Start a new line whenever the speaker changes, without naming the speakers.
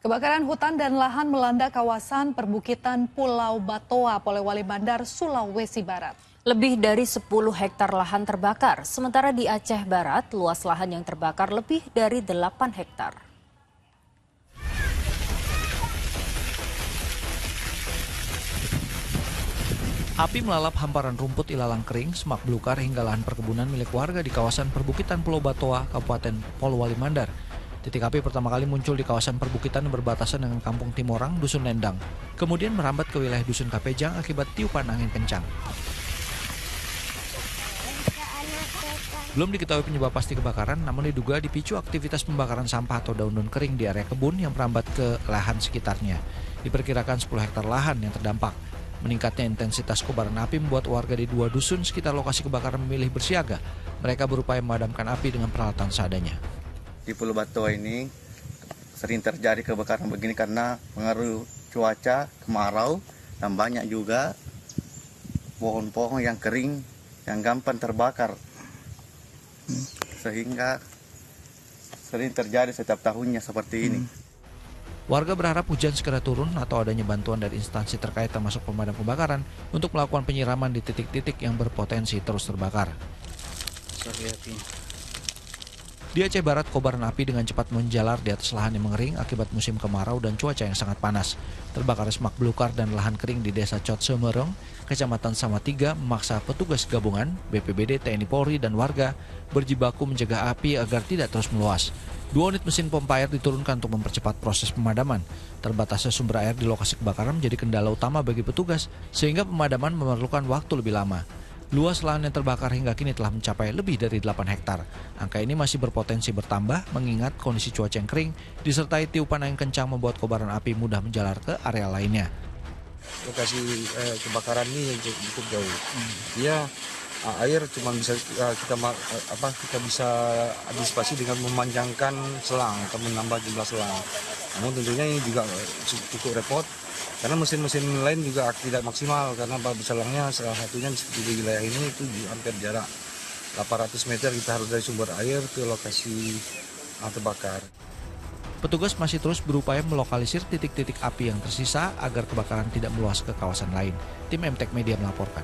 Kebakaran hutan dan lahan melanda kawasan perbukitan Pulau Batoa, Polewali Mandar, Sulawesi Barat.
Lebih dari 10 hektar lahan terbakar, sementara di Aceh Barat, luas lahan yang terbakar lebih dari 8 hektar.
Api melalap hamparan rumput ilalang kering, semak belukar hingga lahan perkebunan milik warga di kawasan perbukitan Pulau Batoa, Kabupaten Polewali Mandar. Titik api pertama kali muncul di kawasan perbukitan yang berbatasan dengan Kampung Timorang, Dusun Lendang. Kemudian merambat ke wilayah Dusun Kapejang akibat tiupan angin kencang. Belum diketahui penyebab pasti kebakaran, namun diduga dipicu aktivitas pembakaran sampah atau daun-daun kering di area kebun yang merambat ke lahan sekitarnya. Diperkirakan 10 hektar lahan yang terdampak. Meningkatnya intensitas kobaran api membuat warga di 2 dusun sekitar lokasi kebakaran memilih bersiaga. Mereka berupaya memadamkan api dengan peralatan seadanya.
Di Pulau Batoa ini sering terjadi kebakaran begini karena pengaruh cuaca kemarau dan banyak juga pohon-pohon yang kering yang gampang terbakar. Sehingga sering terjadi setiap tahunnya seperti ini.
Warga berharap hujan segera turun atau adanya bantuan dari instansi terkait termasuk pemadam kebakaran untuk melakukan penyiraman di titik-titik yang berpotensi terus terbakar. Di Aceh Barat, kobaran api dengan cepat menjalar di atas lahan yang mengering akibat musim kemarau dan cuaca yang sangat panas. Terbakar semak belukar dan lahan kering di Desa Cot Semerong, Kecamatan Samatiga memaksa petugas gabungan, BPBD, TNI Polri, dan warga berjibaku mencegah api agar tidak terus meluas. 2 unit mesin pompa air diturunkan untuk mempercepat proses pemadaman. Terbatasnya sumber air di lokasi kebakaran menjadi kendala utama bagi petugas, sehingga pemadaman memerlukan waktu lebih lama. Luas lahan yang terbakar hingga kini telah mencapai lebih dari 8 hektar. Angka ini masih berpotensi bertambah mengingat kondisi cuaca yang kering disertai tiupan angin kencang membuat kobaran api mudah menjalar ke area lainnya.
Lokasi kebakaran ini cukup jauh. Ya, air cuma bisa kita bisa antisipasi dengan memanjangkan selang atau menambah jumlah selang. Namun tentunya ini juga cukup repot karena mesin-mesin lain juga tidak maksimal karena selangnya salah satunya di wilayah ini itu hampir jarak 800 meter kita harus dari sumber air ke lokasi terbakar.
Petugas masih terus berupaya melokalisir titik-titik api yang tersisa agar kebakaran tidak meluas ke kawasan lain. Tim MTek Media melaporkan.